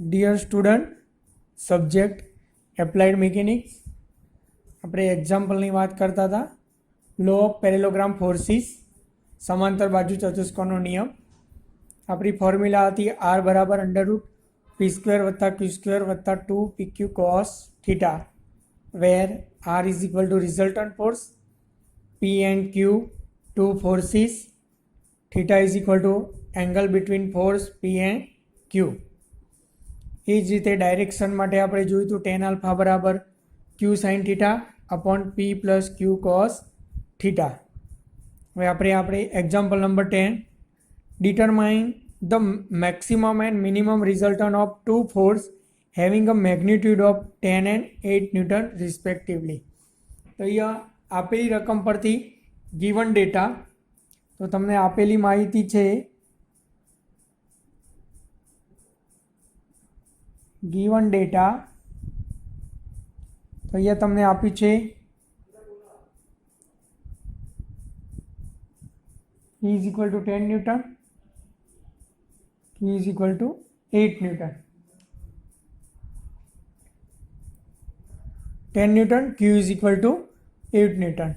Dear student, subject applied mechanics. આપણે એક્ઝામ્પલની વાત કરતા હતા. લો ઓફ પેરેલોગ્રામ ફોર્સિસ, સમાંતર બાજુ ચતુષ્કોણનો નિયમ. આપણી ફોર્મ્યુલા હતી આર બરાબર અંડરરૂટ પી સ્ક્વેર વત્તા ક્યુ સ્ક્વેર વત્તા 2 PQ cos theta, where R is equal to resultant force, P and Q two forces, theta is equal to angle between force P and Q. એ જ રીતે direction માટે આપણે જોયું હતું ટેન આલ્ફા બરાબર ક્યુ સાઇન થીટા અપોન પી plus ક્યુ cos theta. હવે આપણે example number 10, determine the maximum and minimum resultant of two force having a magnitude of 10 and 8 newton respectively. તો અહીંયા આપેલી રકમ પરથી ગિવન ડેટા, તો તમને આપેલી માહિતી છે ગિવન ડેટા, તો અહીંયા તમને આપ્યું છે E is equal to 10 newton, Q is equal to 8 newton. 10 newton, Q is equal to 8 newton.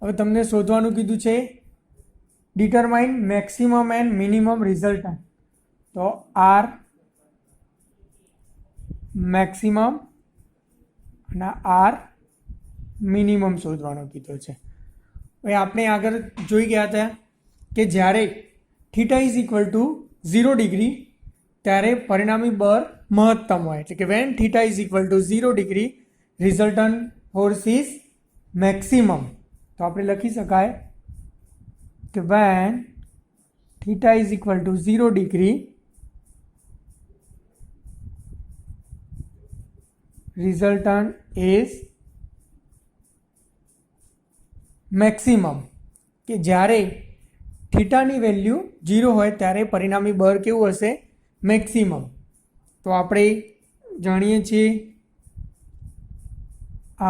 હવે તમને શોધવાનું કીધું છે determine maximum and minimum resultant. તો આર મેક્સિમમ અને આર મિનિમમ શોધવાનો કીધો છે. હવે આપણે આગળ જોઈ ગયા હતા કે જ્યારે theta is equal to 0 degree ત્યારે પરિણામી બળ મહત્તમ હોય, એટલે કે when theta is equal to 0 degree resultant force is maximum. તો આપણે લખી શકાય કે when theta is equal to 0 degree resultant is maximum, કે જ્યારે થીટાની વેલ્યુ 0 હોય ત્યારે પરિણામી બળ કેવું હશે? મેક્સિમમ. તો આપણે જાણીએ છીએ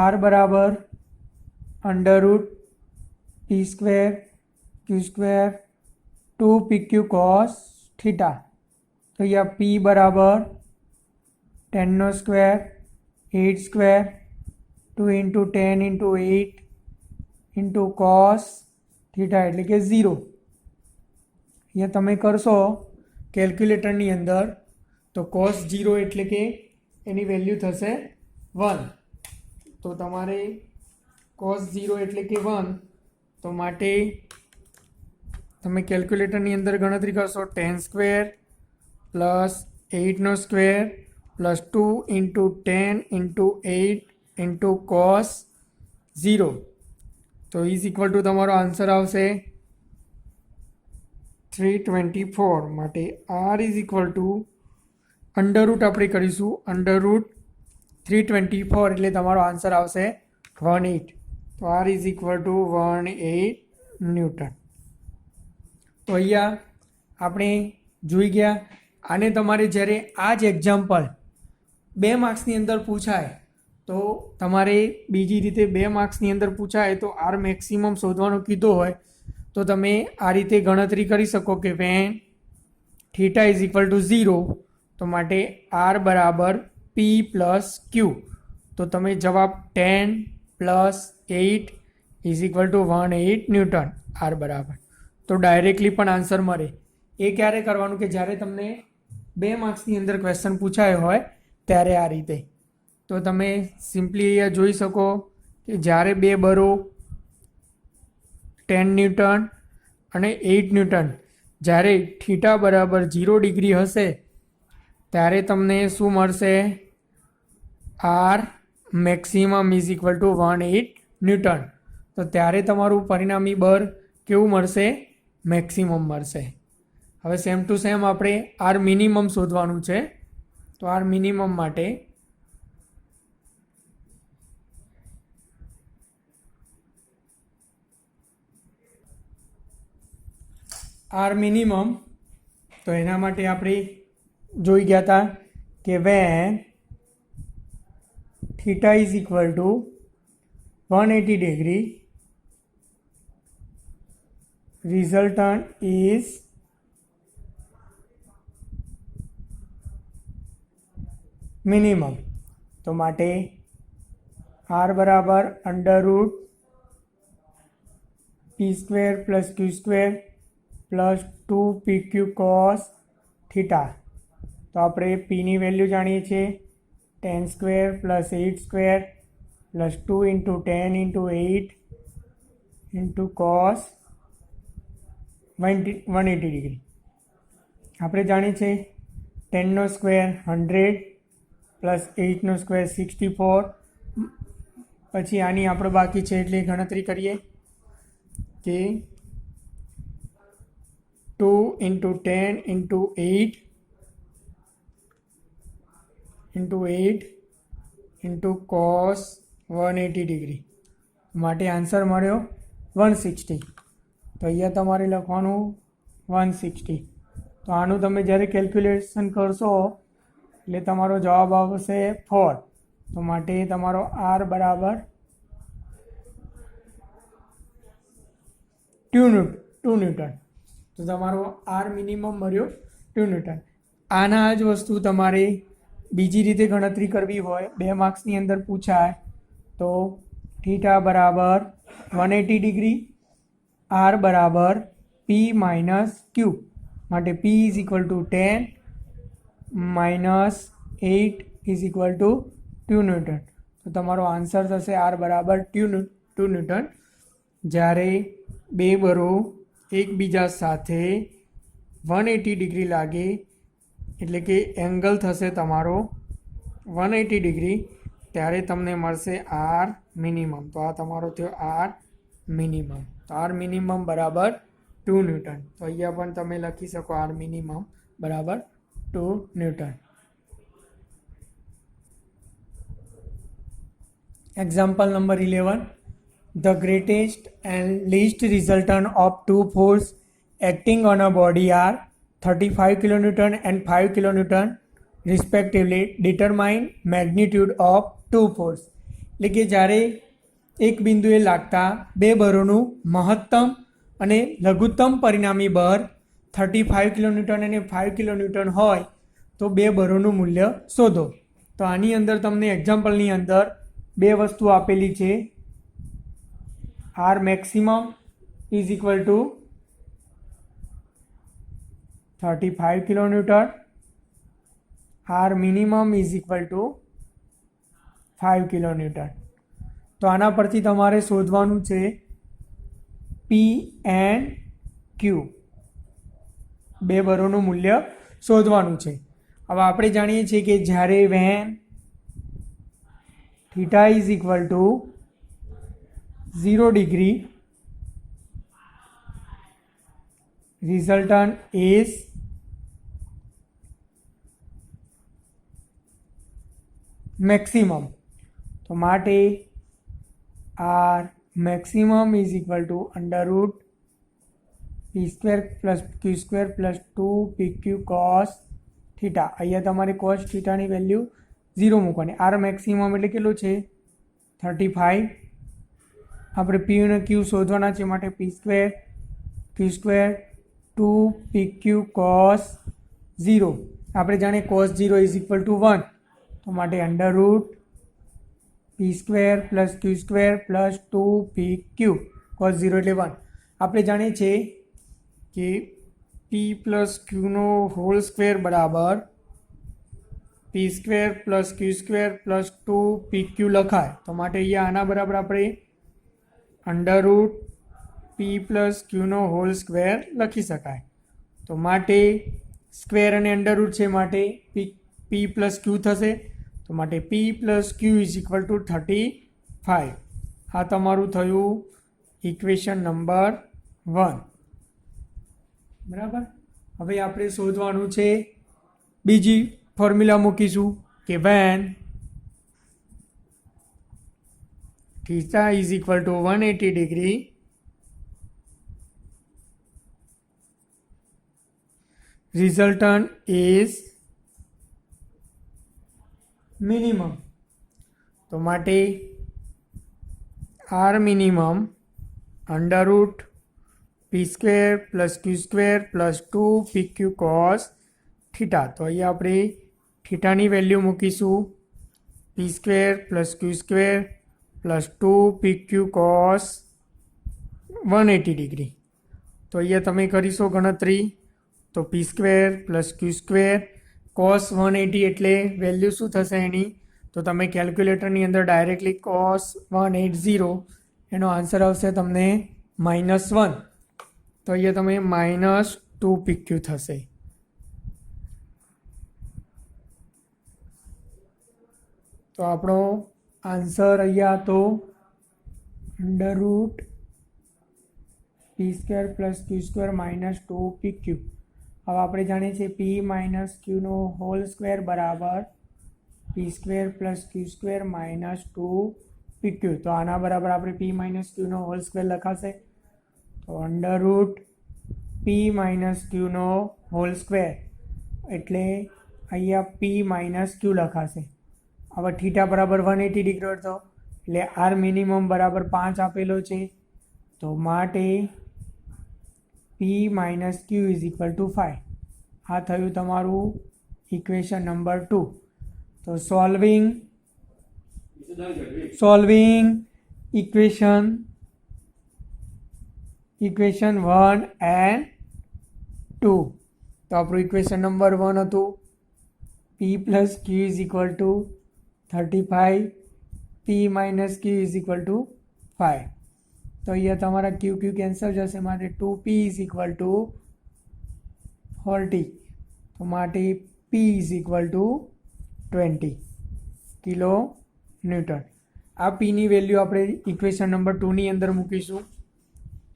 આર બરાબર અંડરરૂટ પી square Q square 2 PQ cos theta. તો અહીંયા પી બરાબર 10 square 8 square 2 into 10 into 8 into cos theta એટલે કે 0. અહીંયા તમે કરશો કેલ્ક્યુલેટરની અંદર તો કોસ 0 એટલે કે એની વેલ્યુ થશે 1. તો તમારે કોસ 0 એટલે કે 1, તો માટે તમે કેલ્ક્યુલેટરની અંદર ગણતરી કરશો 10 square plus 8 square plus 2 into 10 into 8 into cos 0. તો ઇઝ ઇક્વલ ટુ તમારો આન્સર આવશે 324. માટે R is equal to under root આપણે કરીશું અંડરરૂટ 324 એટલે તમારો આન્સર આવશે 18. તો R is equal to 18 newton. તો અહીંયા આપણે જોઈ ગયા. આને તમારે જ્યારે આ જ એક્ઝામ્પલ 2 માર્ક્સની અંદર પૂછાય, તો તમારે બીજી રીતે 2 માર્ક્સની અંદર પૂછાય તો આર મેક્સિમમ શોધવાનો કીધો હોય તો તમે આ રીતે ગણતરી કરી શકો કે when theta is equal to 0, તો માટે આર બરાબર પી પ્લસ ક્યુ. તો તમે જવાબ 10 plus 8 is equal to 18 newton R બરાબર. તો ડાયરેક્ટલી પણ આન્સર મળે. એ ક્યારે કરવાનું કે જ્યારે તમને 2 માર્ક્સની અંદર ક્વેશ્ચન પૂછાયો હોય ત્યારે આ રીતે. તો તમે સિમ્પલી અહીંયા જોઈ શકો કે જ્યારે 2 બરો 10 ન્યૂટન અને 8 ન્યૂટન, જ્યારે થીટા બરાબર 0 ડિગ્રી હશે ત્યારે તમને શું મળશે? R maximum is equal to 18 newton. તો ત્યારે તમારું પરિણામી બળ કેવું મળશે? મેક્સિમમ મળશે. હવે સેમ ટુ સેમ આપણે આર મિનિમમ શોધવાનું છે. તો આર મિનિમમ માટે આર મિનિમમ, તો એના માટે આપણે જોઈ ગયા હતા કે when theta is equal to 180 degree resultant is minimum. તો માટે આર બરાબર under root P square plus Q square plus 2pq cos theta. તો આપણે પીની વેલ્યુ જાણીએ છીએ 10 square plus 8 square plus 2 into 10 into 8 into cos 180 degree. આપણે જાણીએ છીએ 10નો સ્ક્વેર 100 પ્લસ 8નો સ્ક્વેર 64. પછી આની આપણે બાકી છે એટલે ગણતરી કરીએ કે 2 into 10 into 8 into cos 180 degree. માટે આન્સર મળ્યો 160. તો અહીંયા તમારે લખવાનું 160. તો આનું તમે જ્યારે કેલ્ક્યુલેશન કરશો એટલે તમારો જવાબ આવશે 4. તો માટે તમારો આર બરાબર 2 ન્યૂટન. તો તમારો આર મિનિમમ મળ્યો 2 ન્યૂટન. આના જ વસ્તુ તમારે બીજી રીતે ગણતરી કરવી હોય 2 માર્ક્સની અંદર પૂછાય તો થીટા બરાબર 180 ડિગ્રી, આર બરાબર પી માઇનસ ક્યુ. માટે પી is equal two 10 minus 8 is equal two 2 newton. તો તમારો આન્સર થશે આર બરાબર 2 ન્યૂટન. જ્યારે બે બરો એકબીજા સાથે 180 ડિગ્રી લાગે એટલે કે એંગલ થશે તમારો 180 ડિગ્રી, ત્યારે તમને મળશે આર મિનિમમ. તો આ તમારો થયો આર મિનિમમ. તો આર મિનિમમ બરાબર 2 ન્યૂટન. તો અહીંયા પણ તમે લખી શકો આર મિનિમમ બરાબર 2 newton. Example number 11. The greatest and least resultant of two forces acting on a body are 35 kN and 5 kN respectively. Determine magnitude of two force. એટલે કે જ્યારે એક બિંદુએ લાગતા બે બરોનું મહત્તમ અને લઘુત્તમ પરિણામી બળ 35 kN અને 5 kN હોય તો બે બરોનું મૂલ્ય શોધો. તો આની અંદર તમને એક્ઝામ્પલની અંદર બે વસ્તુ આપેલી છે. R maximum is equal to 35 kilonewton. R minimum is equal to 5 kilonewton. તો આના પરથી તમારે શોધવાનું છે P and Q. બે બરોનું મૂલ્ય શોધવાનું છે. હવે આપણે જાણીએ છીએ કે જ્યારે when theta is equal to 0 degree, resultant is maximum. તો માટે R maximum is equal to under root p square plus q square plus 2pq cos theta. અહીંયા તમારે cos theta ની વેલ્યુ 0 મૂકવાની. R maximum એટલે કેટલું છે 35. આપણે પી અને ક્યુ શોધવાના છે માટે પી square Q square 2pq cos 0. આપણે જાણીએ cos 0 ઇઝ ઇક્વલ ટુ 1. તો માટે under root P square plus Q square plus 2pq cos 0 એટલે 1. આપણે જાણીએ છીએ કે પી પ્લસ ક્યુનો હોલ સ્ક્વેર બરાબર પી square plus Q square plus 2pq લખાય. તો માટે અહીંયા આના બરાબર આપણે અંડર રૂટ પી પ્લસ ક્યુનો હોલ સ્ક્વેર લખી શકાય. તો માટે સ્ક્વેર અને અંડર રૂટ છે માટે પી પ્લસ ક્યુ થશે. તો માટે P plus Q is equal to 35. આ તમારું થયું ઇક્વેશન નંબર 1. બરાબર. હવે આપણે શોધવાનું છે બીજી ફોર્મ્યુલા મૂકીશું કે van theta is equal to 180 degree, resultant is minimum. તો માટે R minimum under root p square plus q square plus 2pq cos theta. તો અહીંયા આપણે થીટાની વેલ્યુ મૂકીશું p² + q² + 2pq cos 180 degree. તો અહીંયા તમે કરીશો ગણતરી તો p² + q² cos 180 એટલે વેલ્યુ શું થશે એની, તો તમે કેલ્ક્યુલેટરની અંદર ડાયરેક્ટલી cos 180 એનો આન્સર આવશે તમને -1. તો અહીંયા તમે -2pq થશે. તો આપણો આન્સર અહીંયા હતો √ p² + q² - 2pq. હવે આપણે જાણીએ છીએ p - qનો હોલ સ્ક્વેર બરાબર p² + q² - 2pq. તો આના બરાબર આપણે p - qનો હોલ સ્ક્વેર લખાશે. તો √ p - qનો હોલ સ્ક્વેર એટલે અહીંયા p - q લખાશે. હવે થીટા બરાબર 180 ડિગ્રી હતો એટલે આર મિનિમમ બરાબર 5 આપેલો છે. તો માટે p - q = 5. આ થયું તમારું ઇક્વેશન નંબર 2. તો સોલ્વિંગ ઇક્વેશન 1 and 2. તો આપણું ઇક્વેશન નંબર 1 હતું p + q = 35, p - q = 5. તો અહીંયા તમારા q કેન્સલ જશે માટે 2p = 40. તો માટે p = 20 કિલો ન્યૂટન. આ પીની વેલ્યુ આપણે ઇક્વેશન નંબર 2ની અંદર મૂકીશું.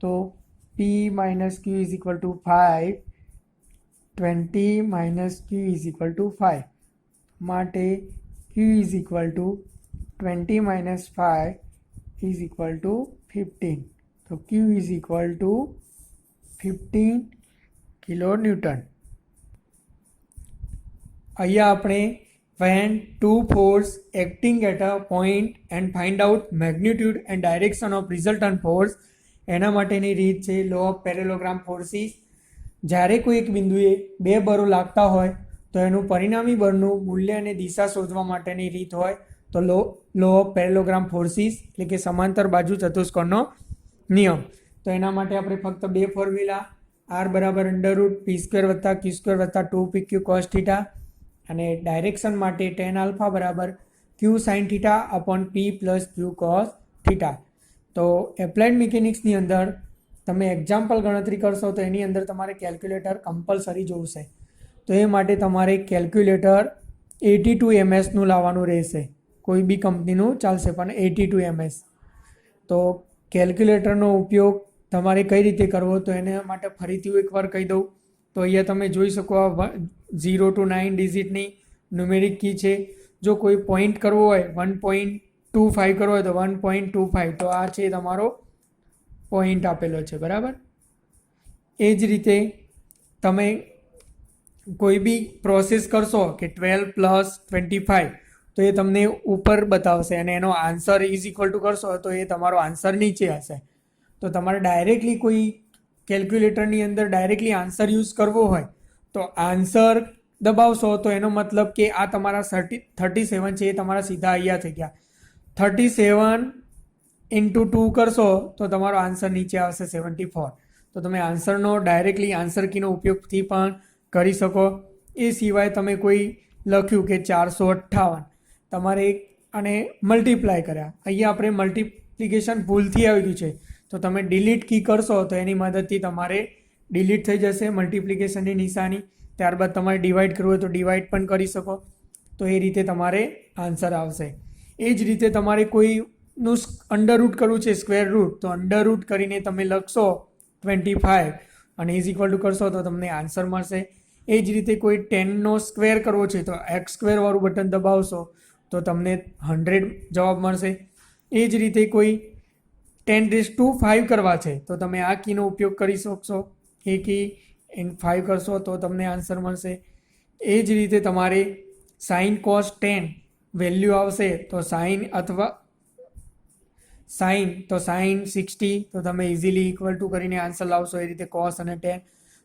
તો p - q = 5, 20 - q = 5 માટે q = 20 - 5 = 15. તો q = 15 કિલો ન્યૂટન. અહીંયા આપણે when two force acting at a point and find out magnitude and direction of resultant force એના માટેની રીત છે લો ઓફ પેરેલોગ્રામ ફોર્સિસ. જ્યારે કોઈ એક બિંદુએ બે બળો લાગતા હોય તો એનું પરિણામી બળનું મૂલ્ય અને દિશા શોધવા માટેની રીત હોય તો લો ઓફ પેરેલોગ્રામ ફોર્સિસ એટલે કે સમાંતર બાજુ ચતુષ્કોણનો નિયમ. તો એના માટે આપણે ફક્ત બે ફોર્મ્યુલા r બરાબર √ p² + q² + 2pq cos θ અને ડાયરેક્શન માટે tan α બરાબર q sin θ/p + q cos θ. તો એપ્લાઇડ મિકેનિક્સની અંદર તમે એક્ઝામ્પલ ગણતરી કરશો તો એની અંદર તમારે કેલ્ક્યુલેટર કમ્પલસરી જોશે. તો એ માટે તમારે કેલ્ક્યુલેટર 82 ms લાવવાનું રહેશે. કોઈ બી કંપનીનું ચાલશે પણ 82 ms. તો કેલ્ક્યુલેટરનો ઉપયોગ તમારે કઈ રીતે કરવો તો એના માટે ફરીથી હું એકવાર કહી દઉં. તો અહીંયા તમે જોઈ શકો આ 0 to 9 ડિજિટની ન્યુમેરિક કી છે. જો કોઈ પોઈન્ટ કરવો હોય 1.25 કરવો હોય તો 1.25. તો આ છે તમારો પોઈન્ટ આપેલો છે બરાબર. એ જ રીતે તમે કોઈ બી પ્રોસેસ કરશો કે 12 + 25 તો એ તમને ઉપર બતાવશે અને એનો આન્સર = કરશો તો એ તમારો આન્સર નીચે હશે. તો તમારે ડાયરેક્ટલી કોઈ કેલ્ક્યુલેટરની અંદર ડાયરેક્ટલી આન્સર યુઝ કરવો હોય તો આન્સર દબાવશો તો એનો મતલબ કે આ તમારા 37 છે એ તમારા સીધા અહીંયા થઈ ગયા. 37 × 2 કરશો તો તમારો આન્સર નીચે આવશે 74. તો તમે આન્સરનો ડાયરેક્ટલી આન્સર કીનો ઉપયોગથી પણ કરી શકો. એ સિવાય તમે કોઈ લખ્યું કે 458 તમારે અને મલ્ટીપ્લાય કર્યા, અહીંયા આપણે મલ્ટિપ્લિકેશન ભૂલથી આવી ગયું છે તો તમે ડિલીટ કી કરશો તો એની મદદથી તમારે ડિલીટ થઈ જશે મલ્ટિપ્લિકેશનની નિશાની. ત્યારબાદ તમારે ડિવાઈડ કરવું હોય તો ડિવાઈડ પણ કરી શકો. તો એ રીતે તમારે આન્સર આવશે. એ જ રીતે તમારે કોઈનું અંડર રૂટ કરવું છે સ્ક્વેર રૂટ તો અંડર રૂટ કરીને તમે લખશો 25 અને = કરશો તો તમને આન્સર મળશે. એ જ રીતે કોઈ 10નો સ્ક્વેર કરવો છે તો x² વાળું બટન દબાવશો તો તમને 100 જવાબ મળશે. એ જ રીતે કોઈ 10⁵ કરવા છે તો તમે આ કીનો ઉપયોગ કરી શકશો. એ કી 5 કરશો તો તમને આન્સર મળશે. એ જ રીતે તમારે sin cos 10 વેલ્યુ આવશે તો sin તો sin 60 તો તમે ઇઝીલી = કરીને આન્સર લાવશો. એ રીતે cos અને tan.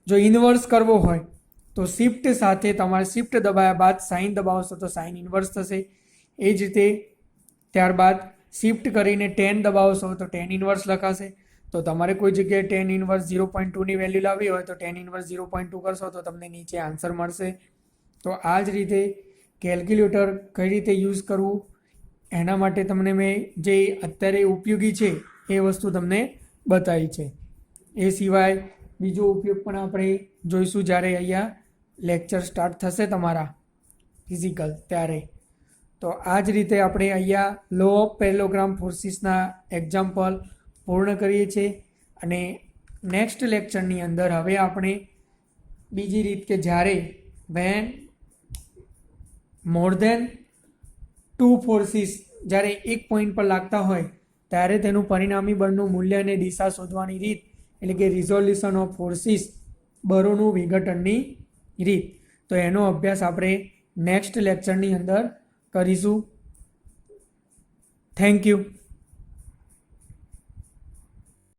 જો ઇન્વર્સ કરવો હોય તો શિફ્ટ સાથે તમારે શિફ્ટ દબાવ્યા બાદ સાઇન દબાવશો તો સાઇન ઇન્વર્સ થશે. એ જ રીતે ત્યારબાદ શિફ્ટ કરીને 10 દબાવશો તો 10 ઇન્વર્સ લખાશે. તો તમારે કોઈ જગ્યાએ 10 ઇન્વર્સ 0.2ની વેલ્યુ લાવવી હોય તો 10 ઇન્વર્સ 0.2 કરશો તો તમને નીચે આન્સર મળશે. તો આ જ રીતે કેલ્ક્યુલેટર કઈ રીતે યુઝ કરવું એના માટે તમને મેં જે અત્યારે ઉપયોગી છે એ વસ્તુ તમને બતાવી છે. એ સિવાય બીજો ઉપયોગ પણ આપણે જોઈશું જ્યારે અહીંયા લેક્ચર સ્ટાર્ટ થશે તમારા ફિઝિકલ ત્યારે. તો આ જ રીતે આપણે અહીંયા લો ઓફ પેરેલોગ્રામ ફોર્સીસના એક્ઝામ્પલ પૂર્ણ કરીએ છીએ. અને નેક્સ્ટ લેક્ચરની અંદર હવે આપણે બીજી રીત કે જ્યારે વેન મોર દેન 2 ફોર્સીસ જ્યારે એક પોઈન્ટ પર લાગતા હોય ત્યારે તેનું પરિણામી બળનું મૂલ્ય અને દિશા શોધવાની રીત એટલે કે રિઝોલ્યુશન ઓફ ફોર્સીસ બળોનું વિઘટનની રીત. તો એનો અભ્યાસ આપણે નેક્સ્ટ લેક્ચરની અંદર કરીશું. Thank you.